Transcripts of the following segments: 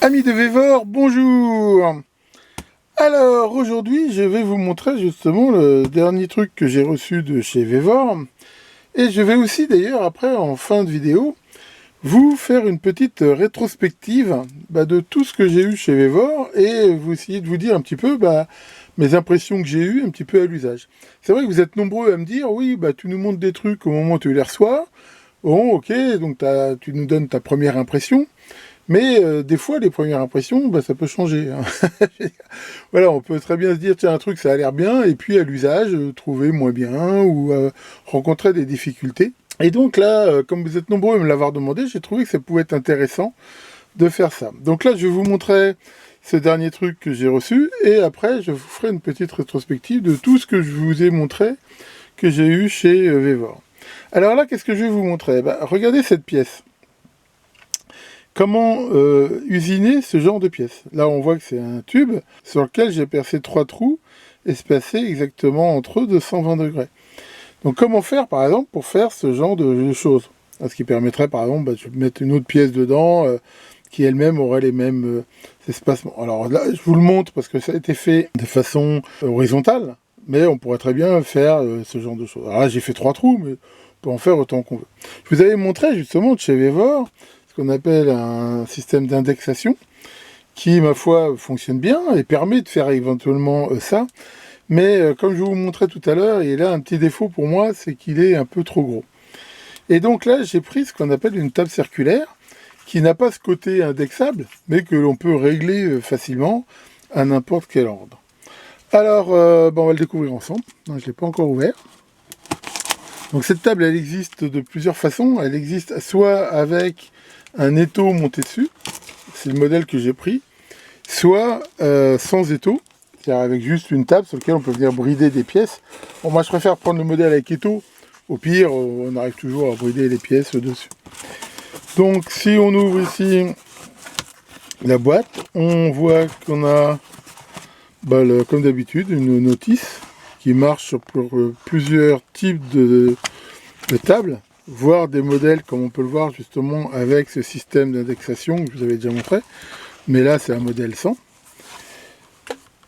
Amis de Vévor, bonjour. Alors aujourd'hui je vais vous montrer justement le dernier truc que j'ai reçu de chez Vévor. Et je vais aussi d'ailleurs après en fin de vidéo vous faire une petite rétrospective de tout ce que j'ai eu chez Vévor et vous essayer de vous dire un petit peu mes impressions que j'ai eues un petit peu à l'usage. C'est vrai que vous êtes nombreux à me dire oui tu nous montres des trucs au moment où tu les reçois. Bon ok, donc tu nous donnes ta première impression. Mais des fois, les premières impressions, ça peut changer. Hein. Voilà, on peut très bien se dire, tiens, un truc, ça a l'air bien, et puis à l'usage, trouver moins bien, ou rencontrer des difficultés. Et donc là, comme vous êtes nombreux à me l'avoir demandé, j'ai trouvé que ça pouvait être intéressant de faire ça. Donc là, je vais vous montrer ce dernier truc que j'ai reçu, et après, je vous ferai une petite rétrospective de tout ce que je vous ai montré, que j'ai eu chez Vévor. Alors là, qu'est-ce que je vais vous montrer? Regardez cette pièce. Comment usiner ce genre de pièce? Là, on voit que c'est un tube sur lequel j'ai percé 3 trous espacés exactement entre eux de 120 degrés. Donc, comment faire, par exemple, pour faire ce genre de choses? Ce qui permettrait, par exemple, de mettre une autre pièce dedans qui elle-même aurait les mêmes espacements. Alors là, je vous le montre parce que ça a été fait de façon horizontale, mais on pourrait très bien faire ce genre de choses. Alors là, j'ai fait 3 trous, mais on peut en faire autant qu'on veut. Je vous avais montré justement de chez Vévor qu'on appelle un système d'indexation qui, ma foi, fonctionne bien et permet de faire éventuellement ça. Mais comme je vous montrais tout à l'heure, il a un petit défaut pour moi, c'est qu'il est un peu trop gros. Et donc là, j'ai pris ce qu'on appelle une table circulaire qui n'a pas ce côté indexable, mais que l'on peut régler facilement à n'importe quel ordre. Alors, on va le découvrir ensemble. Non, je ne l'ai pas encore ouvert. Donc cette table, elle existe de plusieurs façons. Elle existe soit avec un étau monté dessus, c'est le modèle que j'ai pris, soit sans étau, c'est-à-dire avec juste une table sur laquelle on peut venir brider des pièces. Bon, moi je préfère prendre le modèle avec étau, au pire on arrive toujours à brider les pièces dessus. Donc si on ouvre ici la boîte, on voit qu'on a comme d'habitude une notice qui marche pour plusieurs types de tables, voire des modèles comme on peut le voir justement avec ce système d'indexation que je vous avais déjà montré, mais là c'est un modèle 100.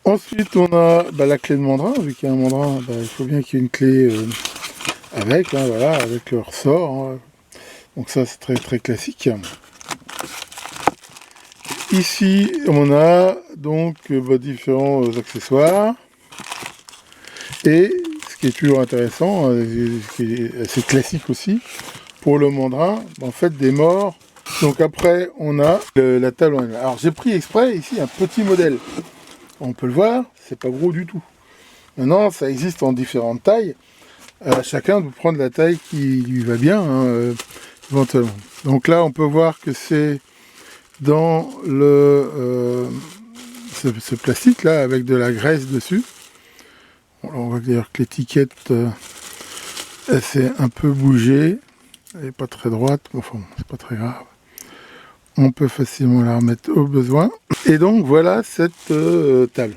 Ensuite on a la clé de mandrin, vu qu'il y a un mandrin, il faut bien qu'il y ait une clé avec, hein, voilà, avec le ressort, hein. Donc ça c'est très très classique. Ici on a donc différents accessoires, et ce qui est toujours intéressant, ce qui est assez classique aussi, pour le mandrin, en fait des morts. Donc après on a la table en elle. Alors j'ai pris exprès ici un petit modèle. On peut le voir, c'est pas gros du tout. Maintenant ça existe en différentes tailles. Chacun doit prendre la taille qui lui va bien, hein, éventuellement. Donc là on peut voir que c'est dans ce plastique là avec de la graisse dessus. Bon, on voit d'ailleurs que l'étiquette elle s'est un peu bougée. Elle n'est pas très droite, mais enfin, c'est pas très grave. On peut facilement la remettre au besoin. Et donc, voilà cette table.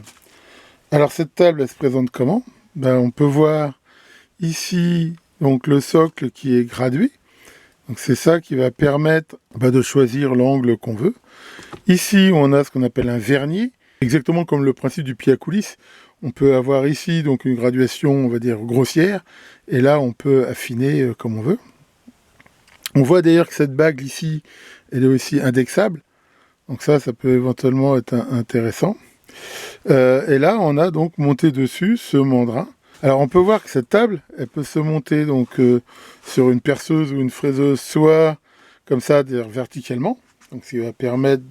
Alors, cette table, elle se présente comment? On peut voir ici donc, le socle qui est gradué. Donc, c'est ça qui va permettre de choisir l'angle qu'on veut. Ici, on a ce qu'on appelle un vernier. Exactement comme le principe du pied à coulisse. On peut avoir ici donc une graduation, on va dire, grossière. Et là, on peut affiner comme on veut. On voit d'ailleurs que cette bague ici, elle est aussi indexable. Donc ça peut éventuellement être intéressant. Et là, on a donc monté dessus ce mandrin. Alors on peut voir que cette table, elle peut se monter donc sur une perceuse ou une fraiseuse, soit comme ça, d'ailleurs verticalement. Donc ce qui va permettre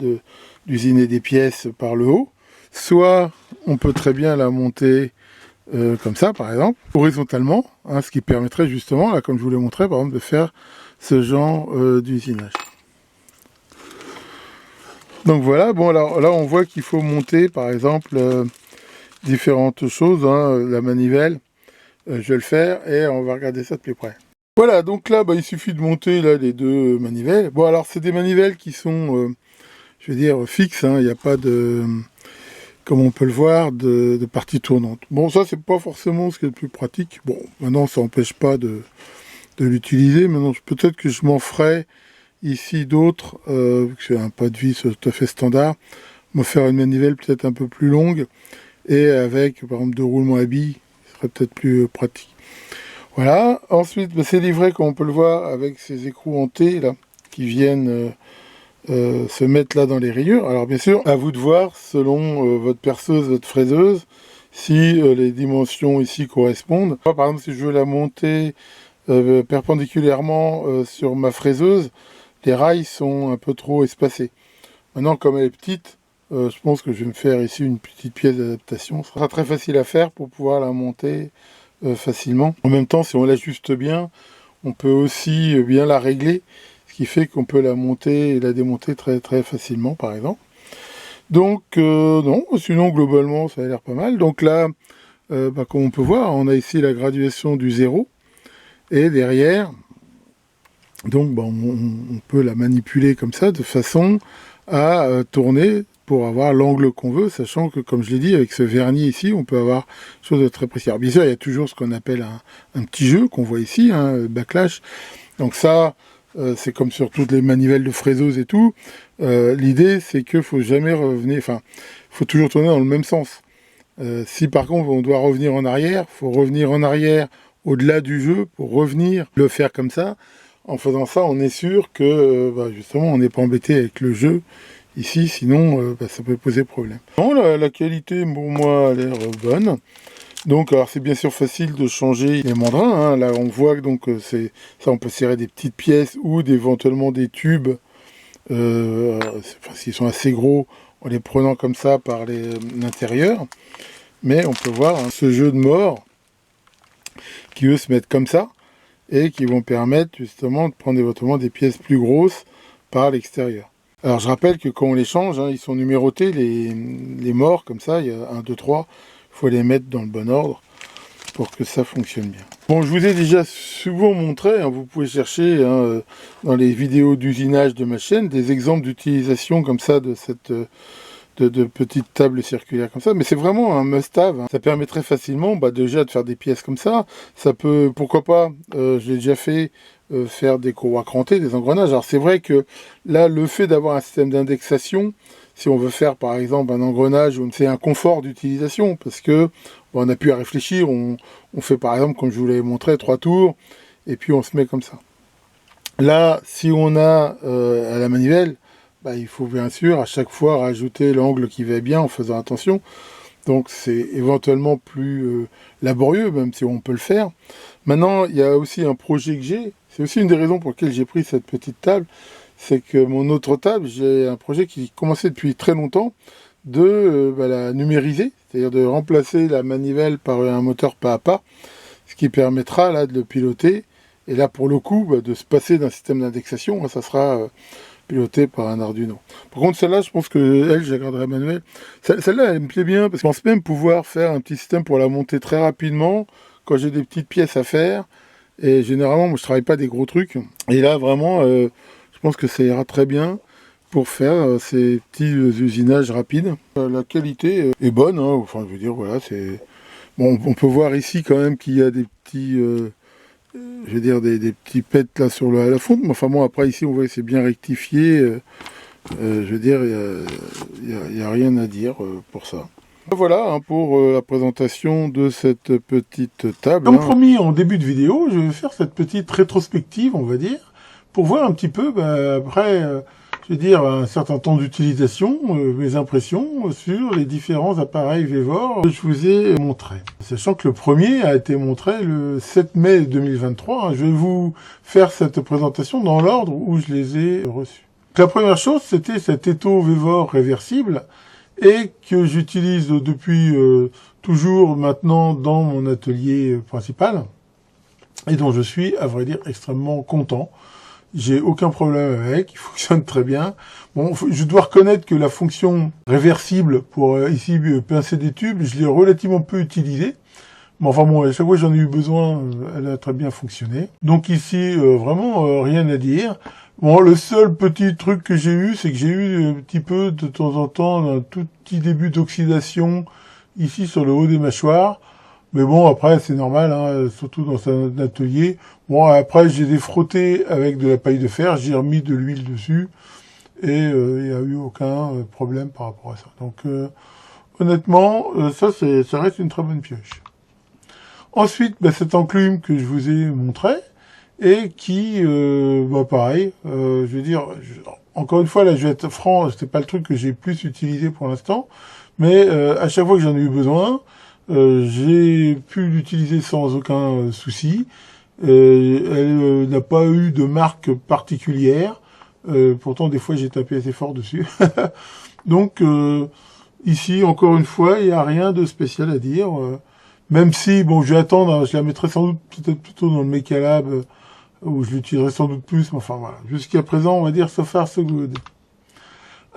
d'usiner des pièces par le haut. Soit on peut très bien la monter comme ça, par exemple, horizontalement, hein, ce qui permettrait justement, là, comme je vous l'ai montré, par exemple, de faire ce genre d'usinage. Donc voilà, bon alors là on voit qu'il faut monter par exemple différentes choses, hein, la manivelle, je vais le faire et on va regarder ça de plus près. Voilà, donc là il suffit de monter là, les deux manivelles. Bon alors c'est des manivelles qui sont, je vais dire, fixes, hein, il n'y a pas de, comme on peut le voir, de partie tournante. Bon ça c'est pas forcément ce qui est le plus pratique, bon maintenant ça n'empêche pas de l'utiliser. Maintenant peut-être que je m'en ferai Ici d'autres, vu que c'est un pas de vis tout à fait standard, me faire une manivelle peut-être un peu plus longue et avec par exemple 2 roulements à billes, ce serait peut-être plus pratique. Voilà, ensuite c'est livré comme on peut le voir avec ces écrous en T là, qui viennent se mettre là dans les rayures. Alors bien sûr, à vous de voir selon votre perceuse, votre fraiseuse, si les dimensions ici correspondent. Moi, par exemple, si je veux la monter perpendiculairement sur ma fraiseuse, les rails sont un peu trop espacés. Maintenant, comme elle est petite, je pense que je vais me faire ici une petite pièce d'adaptation. Ce sera très facile à faire pour pouvoir la monter facilement. En même temps, si on l'ajuste bien, on peut aussi bien la régler, ce qui fait qu'on peut la monter et la démonter très très facilement, par exemple. Donc, non, sinon, globalement, ça a l'air pas mal. Donc là, comme on peut voir, on a ici la graduation du 0. Et derrière, donc, on peut la manipuler comme ça, de façon à tourner pour avoir l'angle qu'on veut, sachant que, comme je l'ai dit, avec ce vernis ici, on peut avoir quelque chose de très précis. Alors, bien sûr, il y a toujours ce qu'on appelle un petit jeu, qu'on voit ici, backlash. Donc ça, c'est comme sur toutes les manivelles de fraiseuse et tout. L'idée, c'est qu'il ne faut jamais revenir, enfin, il faut toujours tourner dans le même sens. Si par contre, on doit revenir en arrière, il faut revenir en arrière au-delà du jeu pour revenir le faire comme ça. En faisant ça, on est sûr que justement, on n'est pas embêté avec le jeu ici, sinon ça peut poser problème. Bon, la qualité, pour moi, a l'air bonne. Donc, alors c'est bien sûr facile de changer les mandrins. Hein. Là, on voit que donc ça, on peut serrer des petites pièces ou éventuellement des tubes. S'ils sont assez gros, en les prenant comme ça par l'intérieur. Mais on peut voir ce jeu de mort qui eux se mettent comme ça et qui vont permettre justement de prendre éventuellement des pièces plus grosses par l'extérieur. Alors je rappelle que quand on les change, ils sont numérotés, les morts comme ça, il y a 1, 2, 3, il faut les mettre dans le bon ordre pour que ça fonctionne bien. Bon, je vous ai déjà souvent montré, vous pouvez chercher dans les vidéos d'usinage de ma chaîne des exemples d'utilisation comme ça de cette de petites tables circulaires comme ça, mais c'est vraiment un must-have. Ça permet très facilement déjà de faire des pièces comme ça. Ça peut, pourquoi pas, j'ai déjà fait faire des courroies crantées, des engrenages. Alors c'est vrai que là, le fait d'avoir un système d'indexation, si on veut faire par exemple un engrenage, c'est un confort d'utilisation, parce que on n'a plus à réfléchir, on fait par exemple, comme je vous l'avais montré, 3 tours, et puis on se met comme ça. Là, si on a à la manivelle, il faut bien sûr à chaque fois rajouter l'angle qui va bien en faisant attention. Donc c'est éventuellement plus laborieux, même si on peut le faire. Maintenant, il y a aussi un projet que j'ai. C'est aussi une des raisons pour lesquelles j'ai pris cette petite table. C'est que mon autre table, j'ai un projet qui commençait depuis très longtemps de la numériser, c'est-à-dire de remplacer la manivelle par un moteur pas à pas, ce qui permettra là de le piloter. Et là, pour le coup, de se passer d'un système d'indexation, ça sera piloté par un Arduino. Par contre, celle-là, je pense que je la garderai manuelle. Celle-là, elle me plaît bien, parce que je pense même pouvoir faire un petit système pour la monter très rapidement, quand j'ai des petites pièces à faire. Et généralement, moi, je travaille pas des gros trucs. Et là, vraiment, je pense que ça ira très bien pour faire ces petits usinages rapides. La qualité est bonne, enfin, je veux dire, voilà, c'est... Bon, on peut voir ici, quand même, qu'il y a des petits... je veux dire des petits pets là sur la fonte, mais enfin bon, après ici on voit que c'est bien rectifié, je veux dire, il n'y a rien à dire pour ça. Voilà pour la présentation de cette petite table. Comme promis en début de vidéo, je vais faire cette petite rétrospective, on va dire, pour voir un petit peu, après, je veux dire, un certain temps d'utilisation, mes impressions sur les différents appareils Vevor que je vous ai montré. Sachant que le premier a été montré le 7 mai 2023, je vais vous faire cette présentation dans l'ordre où je les ai reçus. La première chose, c'était cet étau Vevor réversible, et que j'utilise depuis toujours maintenant dans mon atelier principal, et dont je suis, à vrai dire, extrêmement content. J'ai aucun problème avec, il fonctionne très bien. Bon, je dois reconnaître que la fonction réversible pour ici pincer des tubes, je l'ai relativement peu utilisée. Mais enfin bon, à chaque fois que j'en ai eu besoin, elle a très bien fonctionné. Donc ici, vraiment rien à dire. Bon, le seul petit truc que j'ai eu, c'est que j'ai eu un petit peu de temps en temps un tout petit début d'oxydation ici sur le haut des mâchoires. Mais bon, après, c'est normal, hein, surtout dans un atelier. Bon, après, j'ai défrotté avec de la paille de fer, j'ai remis de l'huile dessus, et il n'y a eu aucun problème par rapport à ça. Donc, honnêtement, ça reste une très bonne pioche. Ensuite, bah, cette enclume que je vous ai montré, et qui, bah, pareil, je veux dire, encore une fois, là, je vais être franc, c'était pas le truc que j'ai plus utilisé pour l'instant, mais à chaque fois que j'en ai eu besoin, j'ai pu l'utiliser sans aucun souci. Elle n'a pas eu de marque particulière. Pourtant, des fois, j'ai tapé assez fort dessus. Donc, ici, encore une fois, il n'y a rien de spécial à dire. Même si, bon, je vais attendre, je la mettrai sans doute peut-être plutôt dans le Mecha où je l'utiliserai sans doute plus. Mais enfin, voilà. Jusqu'à présent, on va dire so far so good.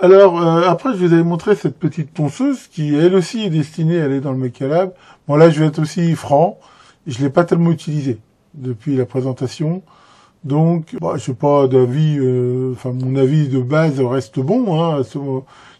Alors, après, je vous avais montré cette petite ponceuse qui, elle aussi, est destinée à aller dans le Mecha. Bon, là, je vais être aussi franc. Je l'ai pas tellement utilisée depuis la présentation. Donc, bah, je sais pas d'avis, enfin, mon avis de base reste bon, hein,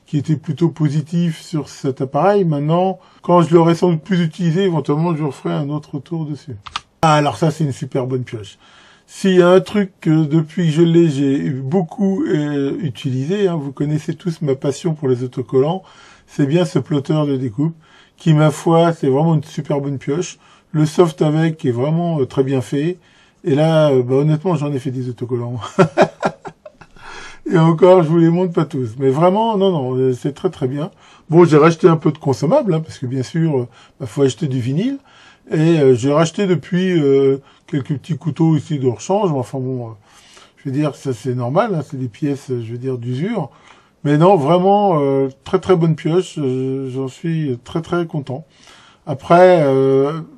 qui était plutôt positif sur cet appareil. Maintenant, quand je l'aurai sans doute plus utilisé, éventuellement, je referai un autre tour dessus. Ah, alors ça, c'est une super bonne pioche. S'il y a un truc que depuis que je l'ai, j'ai beaucoup utilisé, hein, vous connaissez tous ma passion pour les autocollants, c'est bien ce plotter de découpe, qui, ma foi, c'est vraiment une super bonne pioche. Le soft avec est vraiment très bien fait. Et là, bah, honnêtement, j'en ai fait des autocollants. Et encore, je vous les montre pas tous. Mais vraiment, non, c'est très très bien. Bon, j'ai racheté un peu de consommables, hein, parce que bien sûr, bah, faut acheter du vinyle. Et j'ai racheté depuis quelques petits couteaux ici de rechange. Enfin bon, je veux dire, ça c'est normal, hein, c'est des pièces, je veux dire, d'usure. Mais non, vraiment, très très bonne pioche. J'en suis très très content. Après,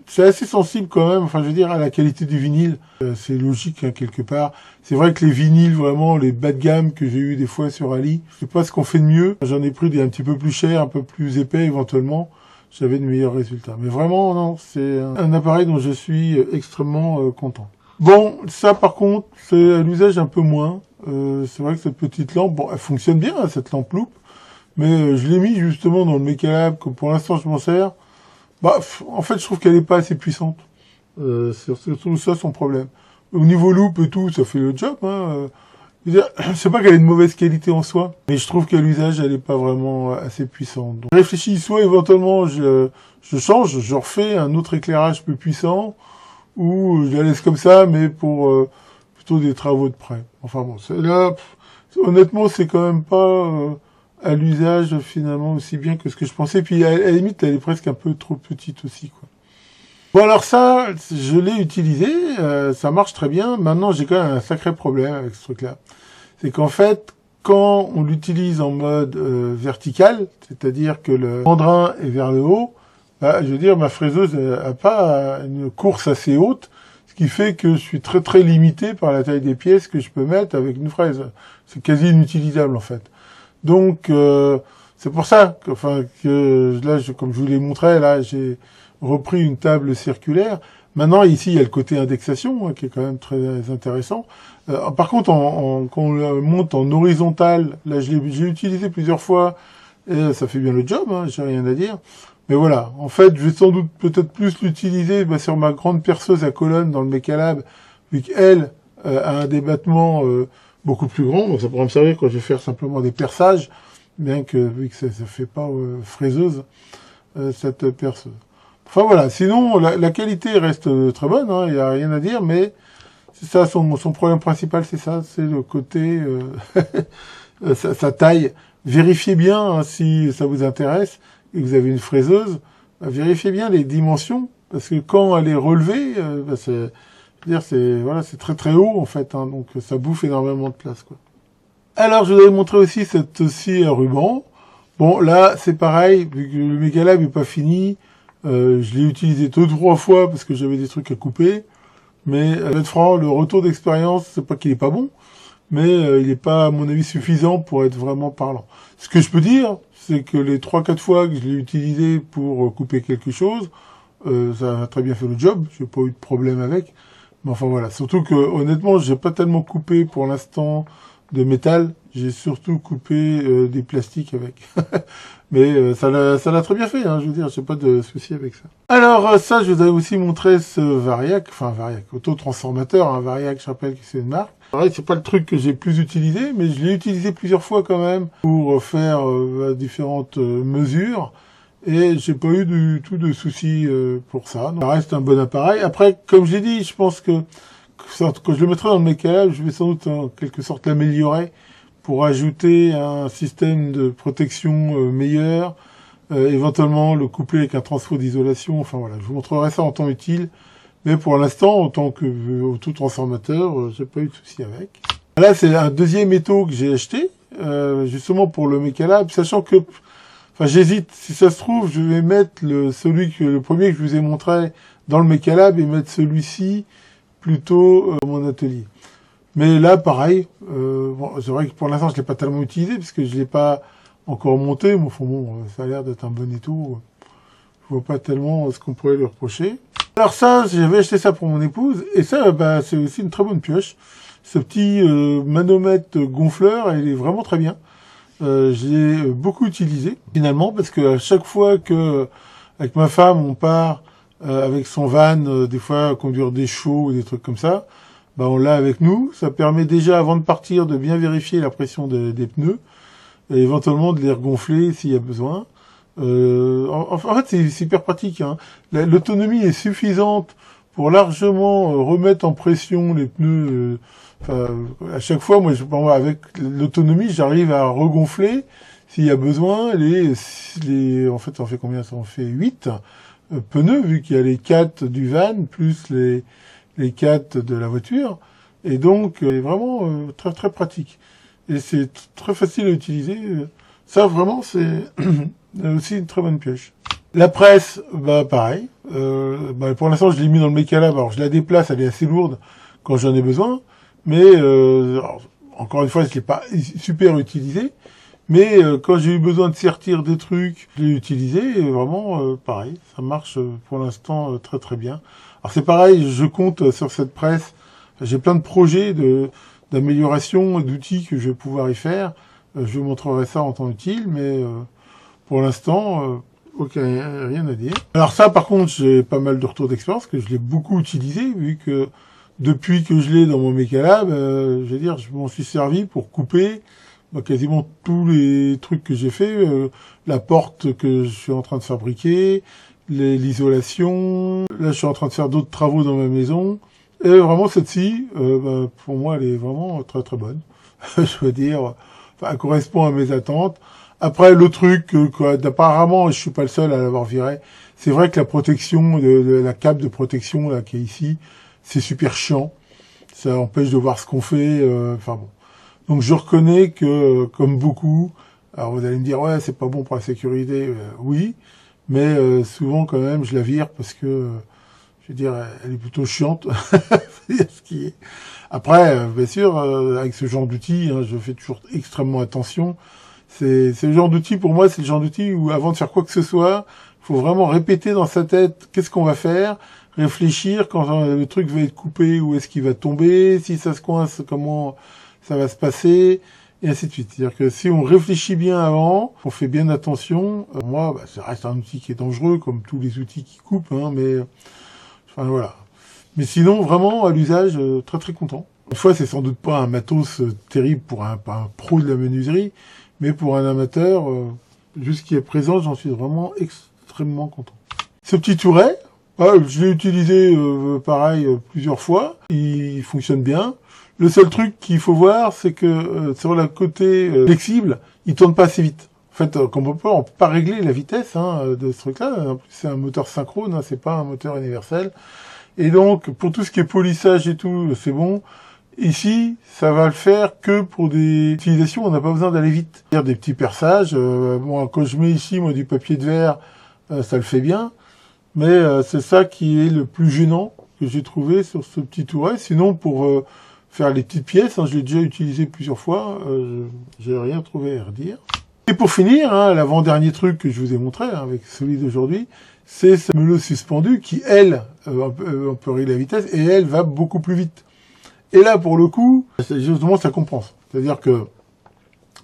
c'est assez sensible quand même, enfin je veux dire, à la qualité du vinyle. C'est logique, hein, quelque part. C'est vrai que les vinyles, vraiment, les bas de gamme que j'ai eu des fois sur Ali, c'est pas ce qu'on fait de mieux. J'en ai pris des un petit peu plus chers, un peu plus épais éventuellement. J'avais de meilleurs résultats. Mais vraiment, non, c'est un appareil dont je suis extrêmement content. Bon, ça par contre, c'est à l'usage un peu moins. C'est vrai que cette petite lampe, bon, elle fonctionne bien, hein, cette lampe loupe. Mais je l'ai mis justement dans le Mecha que pour l'instant je m'en sers. Bah, en fait, je trouve qu'elle est pas assez puissante. C'est surtout ça son problème. Au niveau loupe et tout, ça fait le job. Hein. Je sais pas qu'elle ait une mauvaise qualité en soi, mais je trouve qu'à l'usage, elle est pas vraiment assez puissante. Donc, je réfléchis, soit éventuellement je change, je refais un autre éclairage plus puissant, ou je la laisse comme ça, mais pour plutôt des travaux de près. Enfin bon, là, honnêtement, c'est quand même pas à l'usage finalement aussi bien que ce que je pensais. Puis à la limite, elle est presque un peu trop petite aussi, quoi. Bon alors ça, je l'ai utilisé, ça marche très bien. Maintenant, j'ai quand même un sacré problème avec ce truc-là. C'est qu'en fait, quand on l'utilise en mode vertical, c'est-à-dire que le mandrin est vers le haut, bah, je veux dire, ma fraiseuse a pas une course assez haute, ce qui fait que je suis très très limité par la taille des pièces que je peux mettre avec une fraise. C'est quasi inutilisable en fait. Donc c'est pour ça que là, comme je vous l'ai montré, là j'ai repris une table circulaire. Maintenant, ici, il y a le côté indexation, hein, qui est quand même très intéressant. Par contre, quand on le monte en horizontal, là, j'ai utilisé plusieurs fois, et ça fait bien le job, hein, j'ai rien à dire. Mais voilà, en fait, je vais sans doute peut-être plus l'utiliser sur ma grande perceuse à colonne dans le Mecha, vu qu'elle a un débattement beaucoup plus grand, donc ça pourra me servir quand je vais faire simplement des perçages, bien que, vu que ça fait pas fraiseuse, cette perceuse. Enfin voilà, sinon la qualité reste très bonne, il n'y a rien à dire, mais c'est ça son problème principal, c'est ça, c'est le côté sa taille. Vérifiez bien hein, si ça vous intéresse et que vous avez une fraiseuse, vérifiez bien les dimensions, parce que quand elle est relevée, c'est très très haut en fait, hein, donc ça bouffe énormément de place, quoi. Alors je vous avais montré aussi cette scie à ruban. Bon là c'est pareil, vu que le Mecha n'est pas fini. Je l'ai utilisé 2-3 fois parce que j'avais des trucs à couper. Mais, être franc, le retour d'expérience, c'est pas qu'il est pas bon, mais il est pas, à mon avis, suffisant pour être vraiment parlant. Ce que je peux dire, c'est que les 3-4 fois que je l'ai utilisé pour couper quelque chose, ça a très bien fait le job, j'ai pas eu de problème avec. Mais enfin voilà, surtout que, honnêtement, j'ai pas tellement coupé pour l'instant de métal. J'ai surtout coupé des plastiques avec. Mais ça l'a très bien fait, hein, je veux dire, j'ai pas de souci avec ça. Alors ça, je vous avais aussi montré ce Variac, autotransformateur, un Variac, je rappelle que c'est une marque. Ouais, c'est pas le truc que j'ai plus utilisé, mais je l'ai utilisé plusieurs fois quand même pour faire différentes mesures. Et j'ai pas eu du tout de soucis pour ça. Donc, ça reste un bon appareil. Après, comme j'ai dit, je pense que quand je le mettrai dans le Mecalab, je vais sans doute en quelque sorte l'améliorer pour ajouter un système de protection meilleur, éventuellement le coupler avec un transfo d'isolation. Enfin voilà, je vous montrerai ça en temps utile. Mais pour l'instant, en tant que auto-transformateur, j'ai pas eu de soucis avec. Là, c'est un deuxième étau que j'ai acheté, justement pour le Mecalab, sachant que, enfin, j'hésite. Si ça se trouve, je vais mettre le premier que je vous ai montré dans le Mecalab et mettre celui-ci plutôt dans mon atelier. Mais là, pareil, bon, c'est vrai que pour l'instant, je l'ai pas tellement utilisé parce que je l'ai pas encore monté. Mais enfin bon, ça a l'air d'être un bon étau. Je vois pas tellement ce qu'on pourrait lui reprocher. Alors ça, j'avais acheté ça pour mon épouse, et ça, bah, c'est aussi une très bonne pioche. Ce petit manomètre gonfleur, il est vraiment très bien. Je l'ai beaucoup utilisé, finalement, parce que à chaque fois que, avec ma femme, on part avec son van, des fois conduire des chevaux ou des trucs comme ça, bah, on l'a avec nous. Ça permet déjà, avant de partir, de bien vérifier la pression des pneus, et éventuellement de les regonfler s'il y a besoin. En fait, c'est hyper pratique, hein. L'autonomie est suffisante pour largement remettre en pression les pneus. À chaque fois, moi, avec l'autonomie, j'arrive à regonfler s'il y a besoin. En fait, ça en fait combien? Ça en fait 8 pneus, vu qu'il y a les 4 du van plus les 4 de la voiture. Et donc, c'est vraiment très très pratique. Et c'est très facile à utiliser. Ça, vraiment, c'est aussi une très bonne pioche. La presse, bah pareil. Pour l'instant, je l'ai mis dans le Mecalab. Alors, je la déplace, elle est assez lourde quand j'en ai besoin. Mais, alors, encore une fois, je l'ai pas super utilisé. Mais quand j'ai eu besoin de sertir des trucs, je l'ai utilisé. Et vraiment, pareil, ça marche pour l'instant très très bien. Alors, c'est pareil, je compte sur cette presse. J'ai plein de projets d'amélioration, d'outils que je vais pouvoir y faire. Je vous montrerai ça en temps utile, mais pour l'instant, rien à dire. Alors ça, par contre, j'ai pas mal de retours d'expérience, que je l'ai beaucoup utilisé, vu que depuis que je l'ai dans mon Mecalab, je veux dire, je m'en suis servi pour couper quasiment tous les trucs que j'ai fait, la porte que je suis en train de fabriquer, l'isolation. Là, je suis en train de faire d'autres travaux dans ma maison. Et vraiment, cette-ci, pour moi, elle est vraiment très très bonne. Je veux dire, elle correspond à mes attentes. Après, le truc, apparemment, je suis pas le seul à l'avoir viré. C'est vrai que la protection, la cape de protection là qui est ici, c'est super chiant. Ça empêche de voir ce qu'on fait. Enfin bon. Donc je reconnais que, comme beaucoup, alors vous allez me dire ouais, c'est pas bon pour la sécurité. Oui, mais souvent quand même, je la vire parce que, je veux dire, elle est plutôt chiante. Ce qui est. Après, bien sûr, avec ce genre d'outils, hein, je fais toujours extrêmement attention. C'est le genre d'outil, pour moi, c'est le genre d'outil où, avant de faire quoi que ce soit, il faut vraiment répéter dans sa tête qu'est-ce qu'on va faire, réfléchir quand le truc va être coupé, où est-ce qu'il va tomber, si ça se coince, comment ça va se passer, et ainsi de suite. C'est-à-dire que si on réfléchit bien avant, on fait bien attention, moi, ça reste un outil qui est dangereux, comme tous les outils qui coupent, hein, mais enfin voilà. Mais sinon, vraiment, à l'usage, très très content. Une fois, c'est sans doute pas un matos terrible pour un pro de la menuiserie, mais pour un amateur, jusqu'à présent, j'en suis vraiment extrêmement content. Ce petit touret, je l'ai utilisé pareil plusieurs fois. Il fonctionne bien. Le seul truc qu'il faut voir, c'est que sur le côté flexible, il tourne pas assez vite. En fait, on peut pas régler la vitesse de ce truc-là. En plus, c'est un moteur synchrone, hein, c'est pas un moteur universel. Et donc, pour tout ce qui est polissage et tout, c'est bon. Ici, ça va le faire que pour des utilisations où on n'a pas besoin d'aller vite. C'est-à-dire des petits perçages. Moi, quand je mets ici, du papier de verre, ça le fait bien. Mais c'est ça qui est le plus gênant que j'ai trouvé sur ce petit touret. Sinon, pour faire les petites pièces, je l'ai déjà utilisé plusieurs fois. J'ai rien trouvé à redire. Et pour finir, l'avant-dernier truc que je vous ai montré avec celui d'aujourd'hui, c'est ce meuleuse suspendu qui, elle, on peut régler la vitesse et elle va beaucoup plus vite. Et là, pour le coup, justement, ça compense. C'est-à-dire que,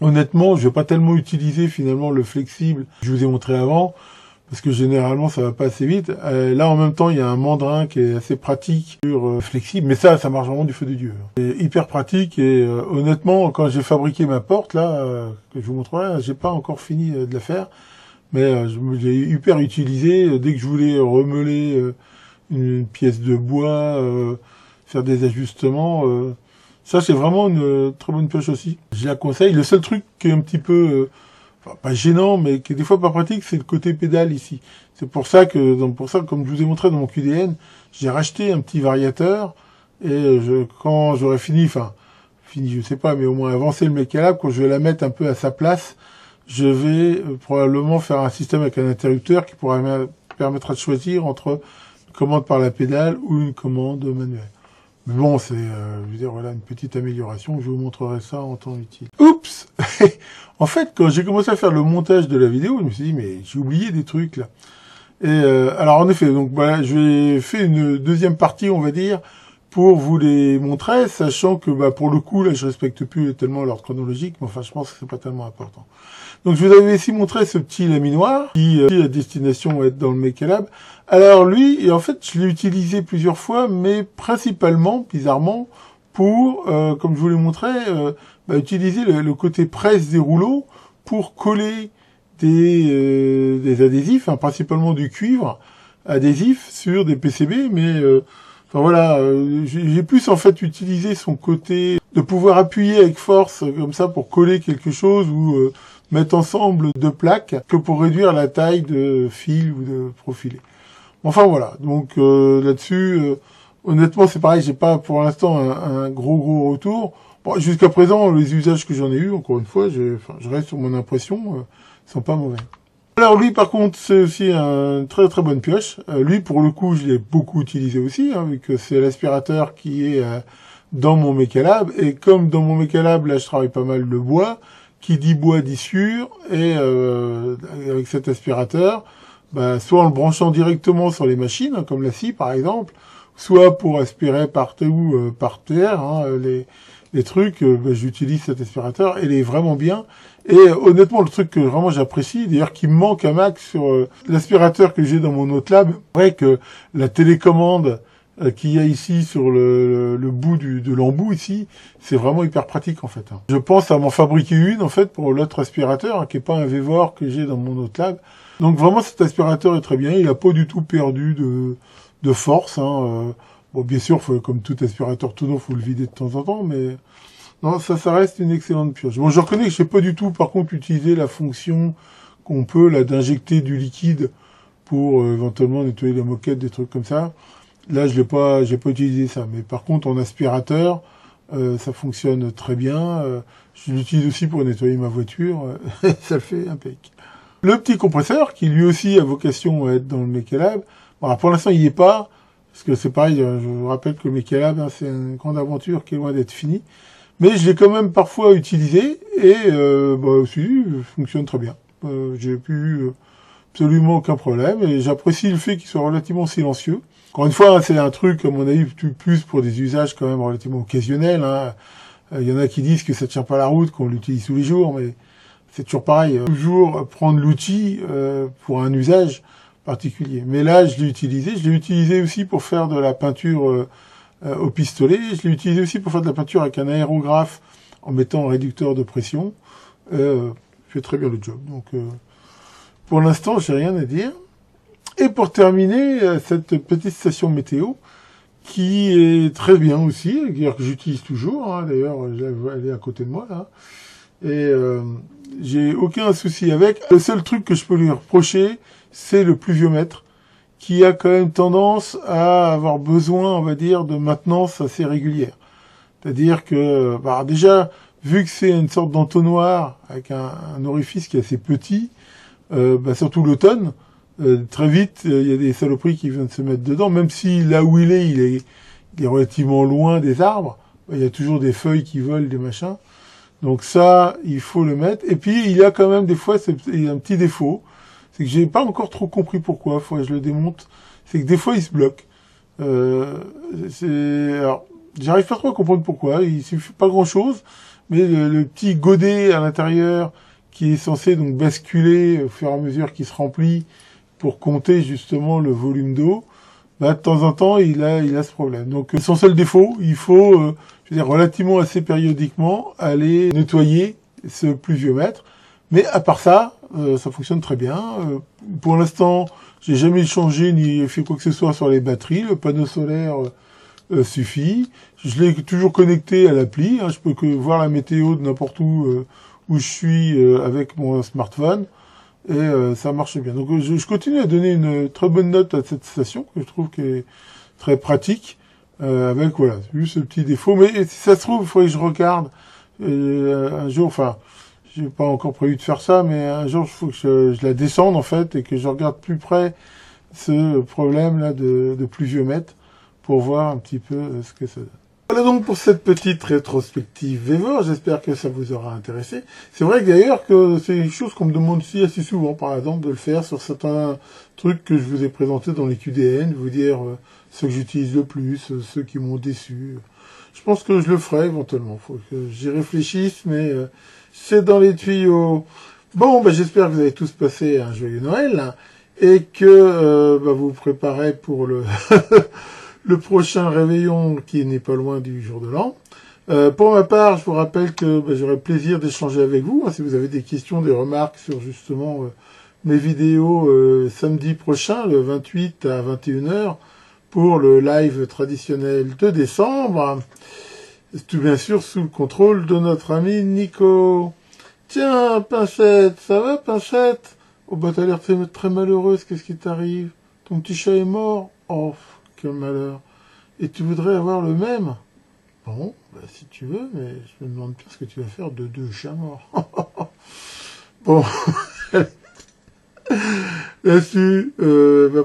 honnêtement, je vais pas tellement utiliser finalement le flexible que je vous ai montré avant, parce que généralement ça va pas assez vite. Là, en même temps, il y a un mandrin qui est assez pratique sur flexible, mais ça marche vraiment du feu de Dieu. C'est hyper pratique et honnêtement, quand j'ai fabriqué ma porte, là, que je vous montrerai, j'ai pas encore fini de la faire, mais j'ai hyper utilisé dès que je voulais remeler une pièce de bois, faire des ajustements. Ça, c'est vraiment une très bonne pioche aussi. Je la conseille. Le seul truc qui est un petit peu, enfin, pas gênant, mais qui est des fois pas pratique, c'est le côté pédale ici. C'est pour ça que, comme je vous ai montré dans mon QDN, j'ai racheté un petit variateur et quand j'aurai fini, je sais pas, mais au moins avancé le Mecalab, quand je vais la mettre un peu à sa place, je vais probablement faire un système avec un interrupteur qui permettra de choisir entre une commande par la pédale ou une commande manuelle. Mais bon, c'est, je veux dire, voilà, une petite amélioration. Je vous montrerai ça en temps utile. Oups! En fait, quand j'ai commencé à faire le montage de la vidéo, je me suis dit, mais j'ai oublié des trucs, là. Et alors, en effet, donc, voilà, je vais faire une deuxième partie, on va dire, pour vous les montrer, sachant que, pour le coup, là, je respecte plus tellement l'ordre chronologique, mais enfin, je pense que c'est pas tellement important. Donc, je vous avais ici montré ce petit laminoir, qui, à destination va être dans le Mecalab. Alors, lui, en fait, je l'ai utilisé plusieurs fois, mais principalement, bizarrement, pour, comme je vous l'ai montré, utiliser le côté presse des rouleaux pour coller des adhésifs, principalement du cuivre adhésif sur des PCB, mais enfin voilà, j'ai plus en fait utilisé son côté de pouvoir appuyer avec force comme ça pour coller quelque chose ou mettre ensemble deux plaques que pour réduire la taille de fil ou de profilé. Enfin voilà, donc là-dessus, honnêtement c'est pareil, j'ai pas pour l'instant un gros retour. Bon, jusqu'à présent, les usages que j'en ai eu, encore une fois, je reste sur mon impression, sont pas mauvais. Alors lui, par contre, c'est aussi une très bonne pioche. Lui, pour le coup, je l'ai beaucoup utilisé aussi, vu que c'est l'aspirateur qui est dans mon Mecalab. Et comme dans mon Mecalab, là, je travaille pas mal le bois, qui dit bois dit sûr, et avec cet aspirateur, soit en le branchant directement sur les machines, comme la scie par exemple, soit pour aspirer partout par terre, les trucs, j'utilise cet aspirateur, et il est vraiment bien. Et honnêtement, le truc que vraiment j'apprécie, d'ailleurs qui me manque un max sur l'aspirateur que j'ai dans mon autre lab, c'est vrai que la télécommande qu'il y a ici sur le bout de l'embout ici, c'est vraiment hyper pratique en fait. Je pense à m'en fabriquer une en fait pour l'autre aspirateur, qui est pas un Vevor que j'ai dans mon autre lab. Donc vraiment cet aspirateur est très bien, il a pas du tout perdu de force. Bon, bien sûr, comme tout aspirateur tout neuf, faut le vider de temps en temps, mais non, ça reste une excellente pioche. Bon, je reconnais que je n'ai pas du tout, par contre, utilisé la fonction qu'on peut, là, d'injecter du liquide pour éventuellement nettoyer la moquette, des trucs comme ça. Là, j'ai pas utilisé ça. Mais par contre, en aspirateur, ça fonctionne très bien. Je l'utilise aussi pour nettoyer ma voiture. Ça le fait impec. Le petit compresseur, qui lui aussi a vocation à être dans le Mecalab. Bon, alors, pour l'instant, il n'y est pas. Parce que c'est pareil, je vous rappelle que le Mecalab, c'est une grande aventure qui est loin d'être finie. Mais je l'ai quand même parfois utilisé et aussi, il fonctionne très bien. J'ai eu absolument aucun problème et j'apprécie le fait qu'il soit relativement silencieux. Encore une fois, c'est un truc, à mon avis, plus pour des usages quand même relativement occasionnels. Il y en a qui disent que ça ne tient pas la route, qu'on l'utilise tous les jours, mais c'est toujours pareil. Toujours prendre l'outil pour un usage particulier. Mais là, je l'ai utilisé aussi pour faire de la peinture au pistolet. Je l'ai utilisé aussi pour faire de la peinture avec un aérographe en mettant un réducteur de pression. Fait très bien le job. Donc, pour l'instant, j'ai rien à dire. Et pour terminer, cette petite station météo qui est très bien aussi, que j'utilise toujours. D'ailleurs, elle est à côté de moi là. Et j'ai aucun souci avec. Le seul truc que je peux lui reprocher, c'est le pluviomètre, qui a quand même tendance à avoir besoin, on va dire, de maintenance assez régulière. C'est-à-dire que, déjà, vu que c'est une sorte d'entonnoir avec un orifice qui est assez petit, surtout l'automne, très vite, il y a des saloperies qui viennent se mettre dedans, même si là où il est relativement loin des arbres, il y a toujours des feuilles qui volent, des machins. Donc ça, il faut le mettre. Et puis, il y a quand même des fois, il y a un petit défaut, c'est que j'ai pas encore trop compris pourquoi, faut que je le démonte, c'est que des fois il se bloque. Alors, j'arrive pas trop à comprendre pourquoi, il suffit pas grand chose, mais le petit godet à l'intérieur qui est censé donc basculer au fur et à mesure qu'il se remplit pour compter justement le volume d'eau, bah, de temps en temps, il a ce problème. Donc, son seul défaut, il faut, je veux dire, relativement assez périodiquement, aller nettoyer ce pluviomètre. Mais à part ça, ça fonctionne très bien. Pour l'instant, j'ai jamais changé ni fait quoi que ce soit sur les batteries. Le panneau solaire suffit. Je l'ai toujours connecté à l'appli. Hein. Je peux que voir la météo de n'importe où je suis avec mon smartphone. Et ça marche bien. Donc je continue à donner une très bonne note à cette station, que je trouve qu'elle est très pratique, avec, voilà, juste ce petit défaut. Mais si ça se trouve, il faudrait que je regarde un jour, enfin, j'ai pas encore prévu de faire ça, mais un jour, il faut que je la descende, en fait, et que je regarde plus près ce problème-là de pluviomètre, pour voir un petit peu ce que ça donne. Voilà donc pour cette petite rétrospective Vevor, j'espère que ça vous aura intéressé. C'est vrai que d'ailleurs que c'est une chose qu'on me demande aussi assez souvent, par exemple, de le faire sur certains trucs que je vous ai présentés dans les QDN, vous dire ceux que j'utilise le plus, ceux qui m'ont déçu. Je pense que je le ferai éventuellement, faut que j'y réfléchisse, mais c'est dans les tuyaux. Bon, j'espère que vous avez tous passé un joyeux Noël, hein, et que vous vous préparez pour le... le prochain réveillon qui n'est pas loin du jour de l'an. Pour ma part, je vous rappelle que j'aurai plaisir d'échanger avec vous. Hein, si vous avez des questions, des remarques sur justement mes vidéos samedi prochain, le 28 à 21h, pour le live traditionnel de décembre. Tout bien sûr sous le contrôle de notre ami Nico. Tiens, Pincette, ça va, Pincette? Oh, t'as l'air très malheureuse, qu'est-ce qui t'arrive? Ton petit chat est mort? Oh, quel malheur. Et tu voudrais avoir le même? Bon, si tu veux, mais je me demande bien ce que tu vas faire de 2 chats morts. Bon, là-dessus,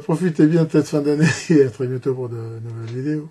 profitez bien de cette fin d'année et à très bientôt pour de nouvelles vidéos.